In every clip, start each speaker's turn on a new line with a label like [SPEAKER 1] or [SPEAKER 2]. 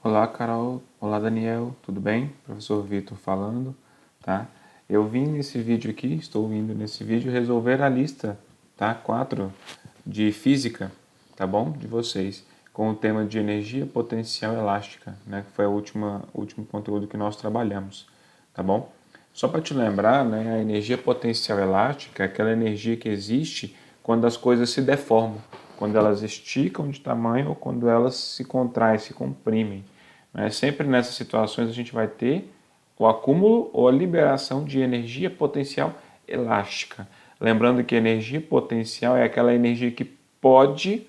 [SPEAKER 1] Olá, Carol. Olá, Daniel. Tudo bem? Professor Vitor falando, tá? Eu vim nesse vídeo aqui, estou indo nesse vídeo resolver a lista, tá? 4 de física, tá bom? De vocês, com o tema de energia potencial elástica, né? Que foi o último conteúdo que nós trabalhamos, tá bom? Só para te lembrar, né? A energia potencial elástica é aquela energia que existe quando as coisas se deformam, quando elas esticam de tamanho ou quando elas se contraem, se comprimem. Né? Sempre nessas situações a gente vai ter o acúmulo ou a liberação de energia potencial elástica. Lembrando que energia potencial é aquela energia que pode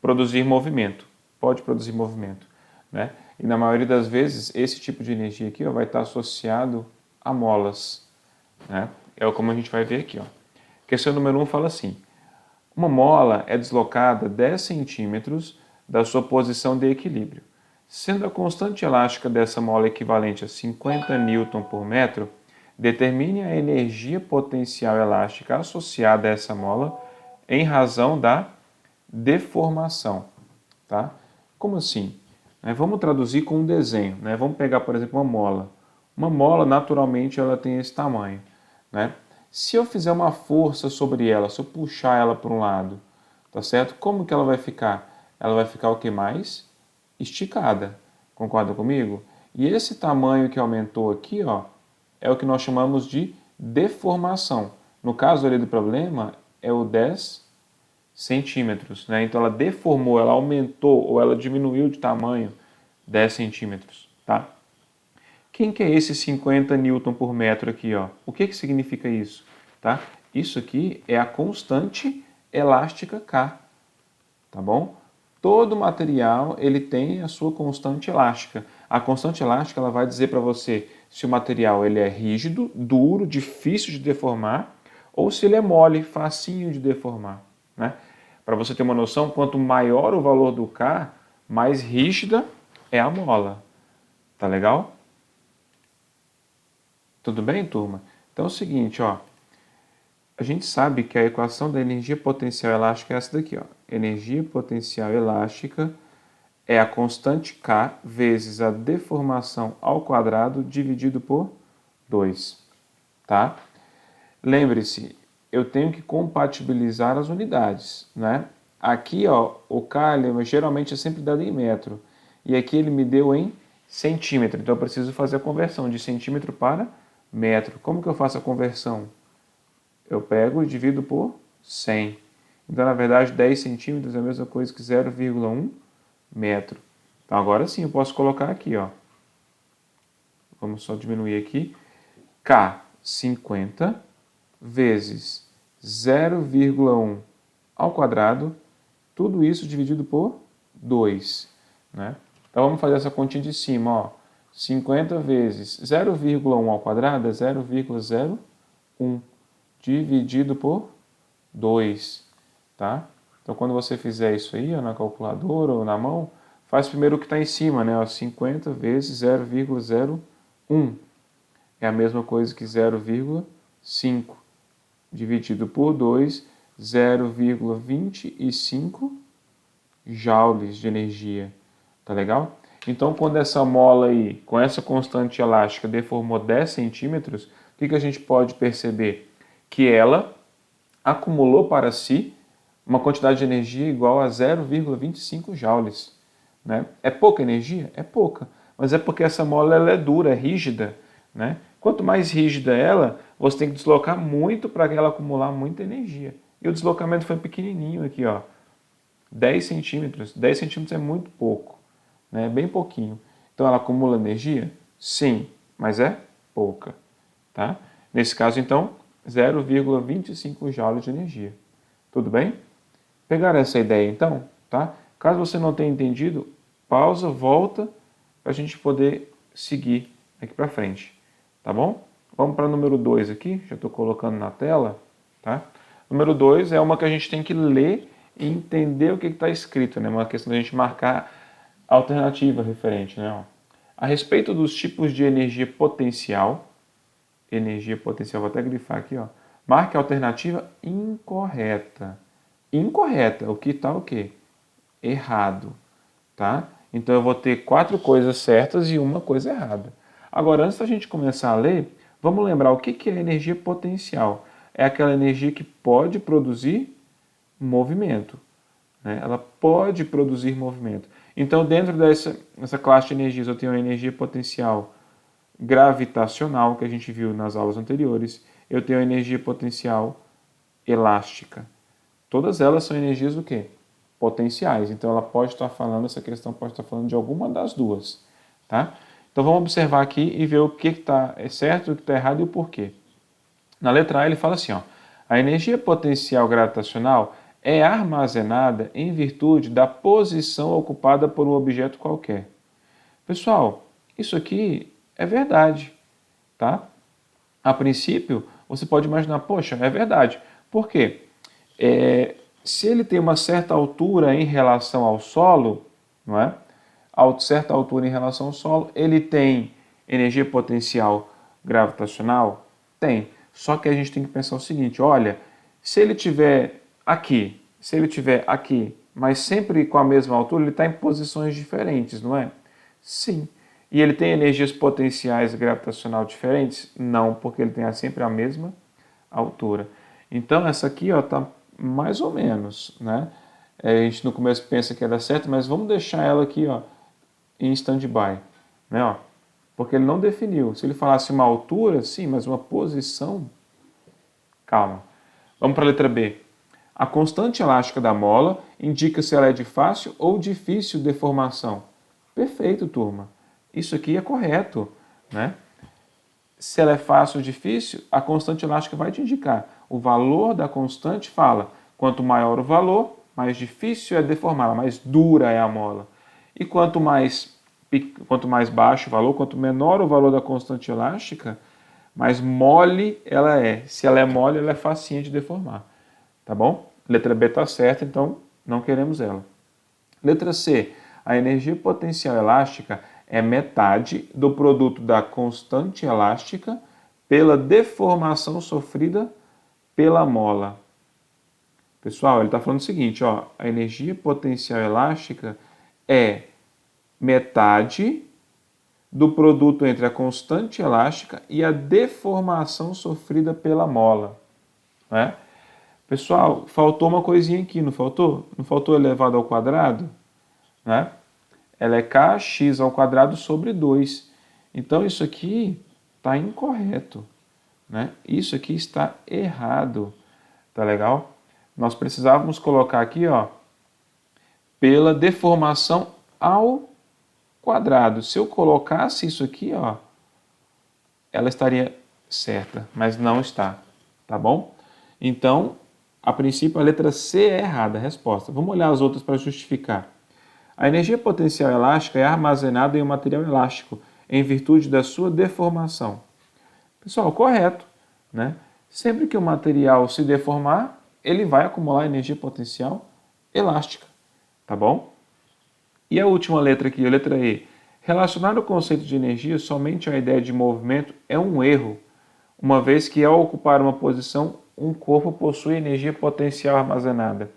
[SPEAKER 1] produzir movimento. Pode produzir movimento. Né? E na maioria das vezes, esse tipo de energia aqui vai estar associado a molas. Né? É como a gente vai ver aqui. Ó. Questão número 1 fala assim: uma mola é deslocada 10 centímetros da sua posição de equilíbrio. Sendo a constante elástica dessa mola equivalente a 50 newton por metro, determine a energia potencial elástica associada a essa mola em razão da deformação. Tá? Como assim? Vamos traduzir com um desenho. Vamos pegar, por exemplo, uma mola. Uma mola, naturalmente, ela tem esse tamanho. Né? Se eu fizer uma força sobre ela, se eu puxar ela para um lado, tá certo? Como que ela vai ficar? Ela vai ficar o que mais? Esticada. Concorda comigo? E esse tamanho que aumentou aqui, ó, é o que nós chamamos de deformação. No caso ali do problema, é o 10 centímetros. Né? Então ela deformou, ela aumentou ou ela diminuiu de tamanho 10 centímetros. Tá? Quem que é esse 50 newton por metro aqui? Ó? O que significa isso? Tá? Isso aqui é a constante elástica K. Tá bom? Todo material ele tem a sua constante elástica. A constante elástica ela vai dizer para você se o material ele é rígido, duro, difícil de deformar, ou se ele é mole, facinho de deformar. Né? Para você ter uma noção, quanto maior o valor do K, mais rígida é a mola. Tá legal? Tudo bem, turma? Então é o seguinte, ó. A gente sabe que a equação da energia potencial elástica é essa daqui, ó. Energia potencial elástica é a constante K vezes a deformação ao quadrado dividido por 2, tá? Lembre-se, eu tenho que compatibilizar as unidades, né? Aqui, ó, o K geralmente é sempre dado em metro, e aqui ele me deu em centímetro, então eu preciso fazer a conversão de centímetro para metro. Como que eu faço a conversão? Eu pego e divido por 100. Então, na verdade, 10 centímetros é a mesma coisa que 0,1 metro. Então, agora sim, eu posso colocar aqui, ó. Vamos só diminuir aqui. K, 50 vezes 0,1 ao quadrado, tudo isso dividido por 2. Né? Então, vamos fazer essa continha de cima, ó. 50 vezes 0,1 ao quadrado é 0,01 dividido por 2, tá? Então, quando você fizer isso aí, ó, na calculadora ou na mão, faz primeiro o que está em cima, né? Ó, 50 vezes 0,01 é a mesma coisa que 0,5 dividido por 2, 0,25 joules de energia, tá legal? Então, quando essa mola aí, com essa constante elástica, deformou 10 centímetros, o que a gente pode perceber? Que ela acumulou para si uma quantidade de energia igual a 0,25 joules. Né? É pouca energia? É pouca, mas é porque essa mola ela é dura, é rígida. Né? Quanto mais rígida ela, você tem que deslocar muito para ela acumular muita energia. E o deslocamento foi pequenininho aqui, ó, 10 centímetros. 10 centímetros é muito pouco, né? Bem pouquinho. Então ela acumula energia? Sim, mas é pouca. Tá? Nesse caso, então, 0,25 joules de energia. Tudo bem? Pegaram essa ideia, então? Tá? Caso você não tenha entendido, pausa, volta, para a gente poder seguir aqui para frente. Tá bom? Vamos para o número 2 aqui, já estou colocando na tela. Tá? Número 2 é uma que a gente tem que ler e entender o que está escrito. Né? Uma questão da gente marcar a alternativa referente. Né? A respeito dos tipos de energia potencial, vou até grifar aqui, ó. Marque a alternativa incorreta. Incorreta, o que está o quê? Errado, tá? Então eu vou ter 4 coisas certas e uma coisa errada. Agora, antes da gente começar a ler, vamos lembrar o que é energia potencial. É aquela energia que pode produzir movimento, né? Ela pode produzir movimento. Então, dentro dessa classe de energias, eu tenho a energia potencial gravitacional, que a gente viu nas aulas anteriores. Eu tenho a energia potencial elástica. Todas elas são energias do quê? Potenciais. Então, ela pode estar falando, essa questão pode estar falando de alguma das duas, tá? Então, vamos observar aqui e ver o que está certo, o que está errado e o porquê. Na letra A, ele fala assim, ó, a energia potencial gravitacional é armazenada em virtude da posição ocupada por um objeto qualquer. Pessoal, isso aqui é verdade, tá? A princípio, você pode imaginar, poxa, é verdade. Por quê? Se ele tem uma certa altura em relação ao solo, não é? A certa altura em relação ao solo, ele tem energia potencial gravitacional? Tem. Só que a gente tem que pensar o seguinte, olha, se ele tiver aqui, mas sempre com a mesma altura, ele está em posições diferentes, não é? Sim. E ele tem energias potenciais gravitacional diferentes? Não, porque ele tem sempre a mesma altura. Então essa aqui está mais ou menos, né? A gente no começo pensa que ela é certa, mas vamos deixar ela aqui em stand-by, né? Porque ele não definiu. Se ele falasse uma altura, sim, mas uma posição, calma. Vamos para a letra B. A constante elástica da mola indica se ela é de fácil ou difícil deformação. Perfeito, turma. Isso aqui é correto, né? Se ela é fácil ou difícil, a constante elástica vai te indicar. O valor da constante fala, quanto maior o valor, mais difícil é deformá-la, mais dura é a mola. E quanto mais baixo o valor, quanto menor o valor da constante elástica, mais mole ela é. Se ela é mole, ela é facinha de deformar. Tá bom? Letra B está certa, então não queremos ela. Letra C. A energia potencial elástica é metade do produto da constante elástica pela deformação sofrida pela mola. Pessoal, ele está falando o seguinte, ó, a energia potencial elástica é metade do produto entre a constante elástica e a deformação sofrida pela mola, né? Pessoal, faltou uma coisinha aqui, não faltou? Não faltou elevado ao quadrado? Né? Ela é kx ao quadrado sobre 2. Então, isso aqui está incorreto, né? Isso aqui está errado, tá legal? Nós precisávamos colocar aqui, ó, pela deformação ao quadrado. Se eu colocasse isso aqui, ó, ela estaria certa, mas não está, tá bom? Então, a princípio, a letra C é errada, a resposta. Vamos olhar as outras para justificar. A energia potencial elástica é armazenada em um material elástico, em virtude da sua deformação. Pessoal, correto, né? Sempre que o material se deformar, ele vai acumular energia potencial elástica, tá bom? E a última letra aqui, a letra E. Relacionar o conceito de energia somente à ideia de movimento é um erro, uma vez que ao ocupar uma posição, um corpo possui energia potencial armazenada.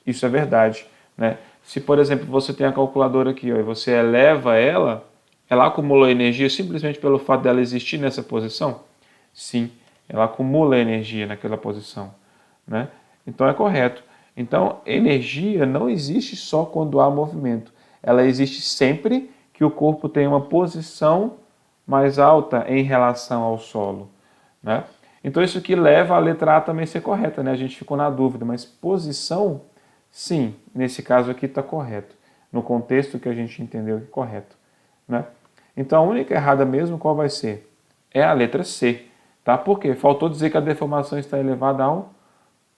[SPEAKER 1] Isso é verdade, né? Se, por exemplo, você tem a calculadora aqui, ó, e você eleva ela, ela acumula energia simplesmente pelo fato dela existir nessa posição? Sim, ela acumula energia naquela posição, né? Então é correto. Então, energia não existe só quando há movimento. Ela existe sempre que o corpo tem uma posição mais alta em relação ao solo, né? Então isso aqui leva a letra A também a ser correta, né? A gente ficou na dúvida, mas posição, sim, nesse caso aqui está correto. No contexto que a gente entendeu que é correto, né? Então a única errada mesmo, qual vai ser? É a letra C, tá? Por quê? Faltou dizer que a deformação está elevada ao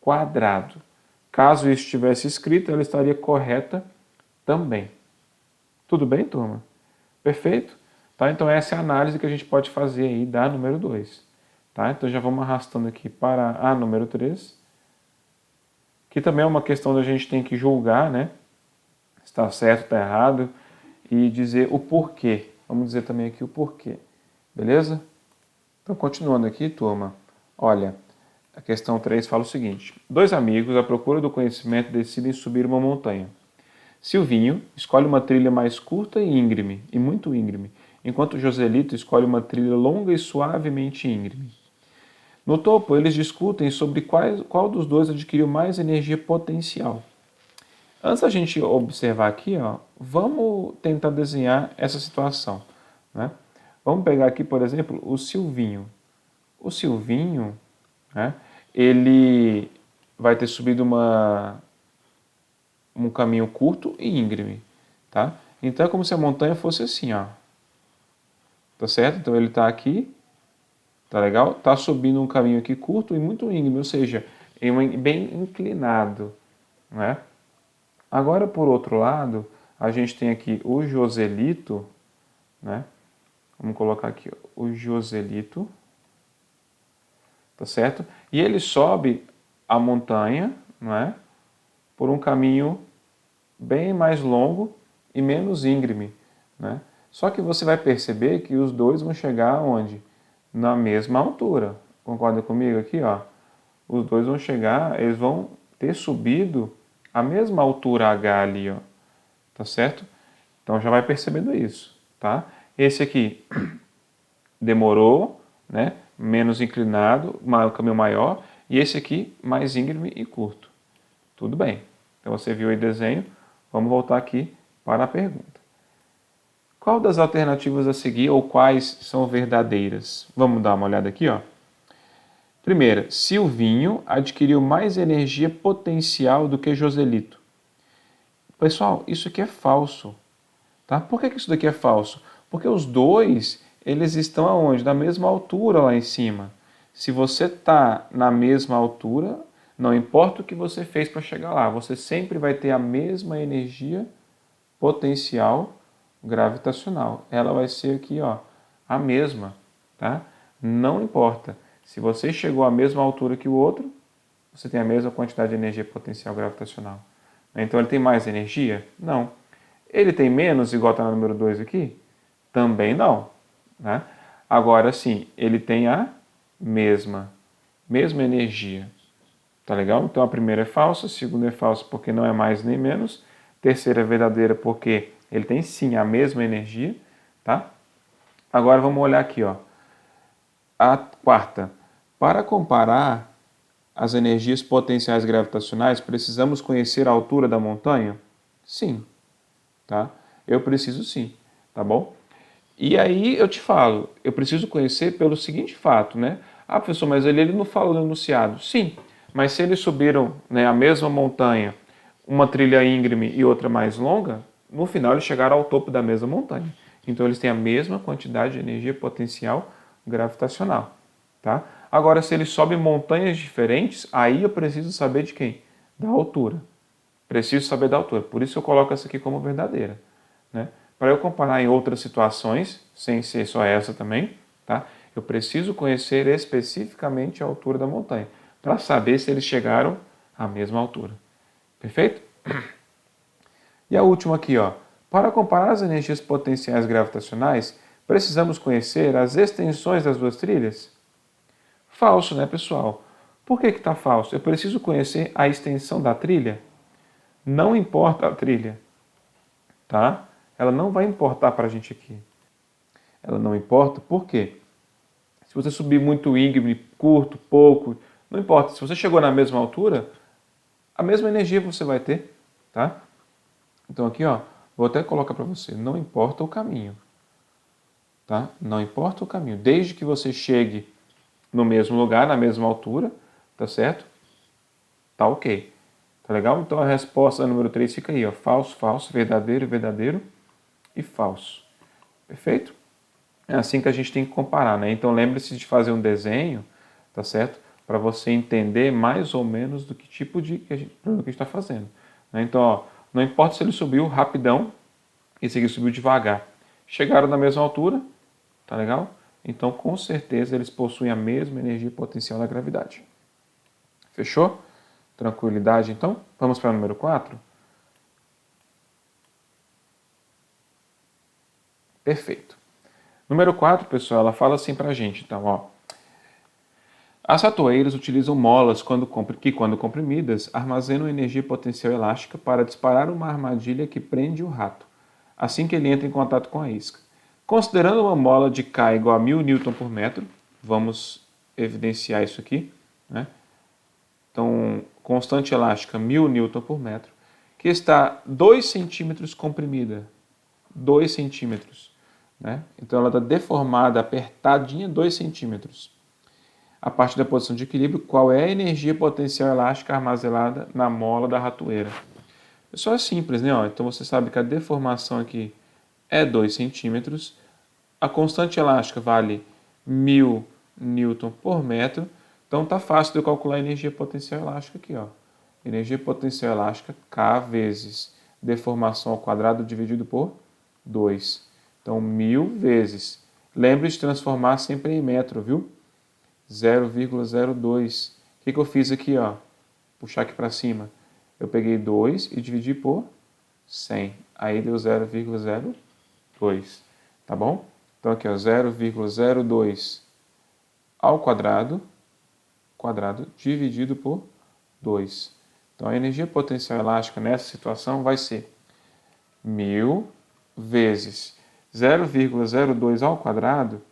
[SPEAKER 1] quadrado. Caso isso estivesse escrito, ela estaria correta também. Tudo bem, turma? Perfeito? Tá? Então essa é a análise que a gente pode fazer aí da número 2. Tá? Então já vamos arrastando aqui para a número 3, que também é uma questão da gente tem que julgar, né? Se está certo, está errado, e dizer o porquê. Vamos dizer também aqui o porquê. Beleza? Então, continuando aqui, turma, olha, a questão 3 fala o seguinte: 2 amigos à procura do conhecimento decidem subir uma montanha. Silvinho escolhe uma trilha mais curta e íngreme, e muito íngreme, enquanto Joselito escolhe uma trilha longa e suavemente íngreme. No topo, eles discutem sobre qual dos dois adquiriu mais energia potencial. Antes da gente observar aqui, ó, vamos tentar desenhar essa situação, né? Vamos pegar aqui, por exemplo, o Silvinho. O Silvinho, né, ele vai ter subido um caminho curto e íngreme, tá? Então é como se a montanha fosse assim, ó. Tá certo? Então ele está aqui, tá legal? Tá subindo um caminho aqui curto e muito íngreme, ou seja, bem inclinado, né? Agora, por outro lado, a gente tem aqui o Joselito, né? Vamos colocar aqui o Joselito, tá certo? E ele sobe a montanha, não é? Por um caminho bem mais longo e menos íngreme, né? Só que você vai perceber que os dois vão chegar onde? Na mesma altura. Concorda comigo aqui, ó? Os dois vão chegar, eles vão ter subido a mesma altura H ali, ó. Tá certo? Então já vai percebendo isso, tá? Esse aqui demorou, né? Menos inclinado, o caminho maior, e esse aqui mais íngreme e curto. Tudo bem. Então você viu aí o desenho, vamos voltar aqui para a pergunta. Qual das alternativas a seguir ou quais são verdadeiras? Vamos dar uma olhada aqui, ó. Primeira, Silvinho adquiriu mais energia potencial do que Joselito. Pessoal, isso aqui é falso, tá? Por que isso daqui é falso? Porque os dois, eles estão aonde? Na mesma altura lá em cima. Se você está na mesma altura, não importa o que você fez para chegar lá, você sempre vai ter a mesma energia potencial gravitacional. Ela vai ser aqui, ó, a mesma, tá? Não importa. Se você chegou à mesma altura que o outro, você tem a mesma quantidade de energia potencial gravitacional. Então ele tem mais energia? Não. Ele tem menos, igual está no número 2 aqui? Também não. Né? Agora sim, ele tem a mesma energia. Tá legal? Então a primeira é falsa, a segunda é falsa porque não é mais nem menos, a terceira é verdadeira porque ele tem sim a mesma energia, tá? Agora vamos olhar aqui, ó. A quarta. Para comparar as energias potenciais gravitacionais, precisamos conhecer a altura da montanha? Sim, tá? Eu preciso sim, tá bom? E aí eu te falo, eu preciso conhecer pelo seguinte fato, né? Ah, professor, mas ele não fala no enunciado. Sim, mas se eles subiram, né, a mesma montanha, uma trilha íngreme e outra mais longa, no final eles chegaram ao topo da mesma montanha. Então eles têm a mesma quantidade de energia potencial gravitacional, tá? Agora, se eles sobem montanhas diferentes, aí eu preciso saber de quem? Da altura. Preciso saber da altura. Por isso eu coloco essa aqui como verdadeira, né? Para eu comparar em outras situações, sem ser só essa também, tá? Eu preciso conhecer especificamente a altura da montanha, para saber se eles chegaram à mesma altura. Perfeito? E a última aqui, ó. Para comparar as energias potenciais gravitacionais, precisamos conhecer as extensões das duas trilhas? Falso, né, pessoal? Por que está falso? Eu preciso conhecer a extensão da trilha? Não importa a trilha, tá? Ela não vai importar para a gente aqui. Ela não importa, por quê? Se você subir muito íngreme, curto, pouco, não importa. Se você chegou na mesma altura, a mesma energia você vai ter, tá? Então aqui, ó, vou até colocar para você, não importa o caminho, tá? Não importa o caminho, desde que você chegue no mesmo lugar, na mesma altura, tá certo? Tá ok. Tá legal? Então a resposta número 3 fica aí, ó, falso, falso, verdadeiro, verdadeiro e falso. Perfeito? É assim que a gente tem que comparar, né? Então lembre-se de fazer um desenho, tá certo? Para você entender mais ou menos do que tipo de problema que a gente está fazendo. Né? Então, ó, não importa se ele subiu rapidão, esse aqui subiu devagar. Chegaram na mesma altura, tá legal? Então, com certeza, eles possuem a mesma energia potencial da gravidade. Fechou? Tranquilidade, então? Vamos para o número 4? Perfeito. Número 4, pessoal, ela fala assim pra gente, então, ó. As ratoeiras utilizam molas que, quando comprimidas, armazenam energia potencial elástica para disparar uma armadilha que prende o rato, assim que ele entra em contato com a isca. Considerando uma mola de K igual a 1000 Newton por metro, vamos evidenciar isso aqui, né? Então, constante elástica 1000 Newton por metro, que está 2 centímetros comprimida, 2 centímetros, né? Então ela está deformada, apertadinha 2 centímetros. A partir da posição de equilíbrio, qual é a energia potencial elástica armazenada na mola da ratoeira? Pessoal, é simples, né? Então você sabe que a deformação aqui é 2 centímetros, a constante elástica vale 1000 Newton por metro, então tá fácil de eu calcular a energia potencial elástica aqui, ó. Energia potencial elástica K vezes deformação ao quadrado dividido por 2. Então, 1000 vezes. Lembre de transformar sempre em metro, viu? 0,02. O que eu fiz aqui, ó? Puxar aqui para cima. Eu peguei 2 e dividi por 100. Aí deu 0,02. Tá bom? Então aqui, ó, 0,02 ao quadrado dividido por 2. Então a energia potencial elástica nessa situação vai ser 1000 vezes 0,02 ao quadrado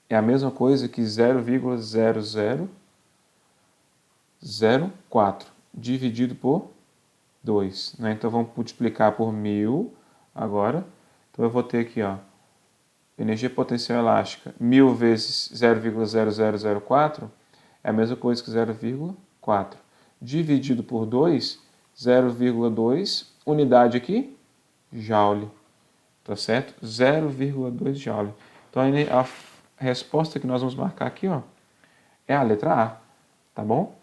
[SPEAKER 1] é a mesma coisa que 0,0004 dividido por 2. Né? Então vamos multiplicar por 1000 agora. Então eu vou ter aqui, ó, energia potencial elástica 1000 vezes 0,0004 é a mesma coisa que 0,4. Dividido por 2, 0,2, unidade aqui, joule. Tá certo? 0,2 joule. Então a resposta que nós vamos marcar aqui, ó, é a letra A. Tá bom?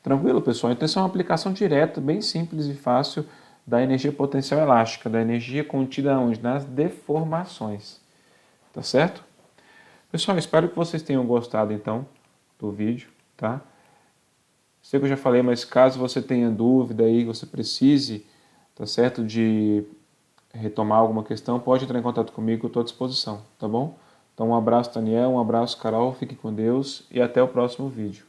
[SPEAKER 1] Tranquilo, pessoal? Então essa é uma aplicação direta, bem simples e fácil da energia potencial elástica, da energia contida onde? Nas deformações. Tá certo? Pessoal, espero que vocês tenham gostado então do vídeo, tá? Sei que eu já falei, mas caso você tenha dúvida aí, você precise, tá certo, de retomar alguma questão, pode entrar em contato comigo, eu estou à disposição, tá bom? Então um abraço, Daniel, um abraço, Carol, fique com Deus e até o próximo vídeo.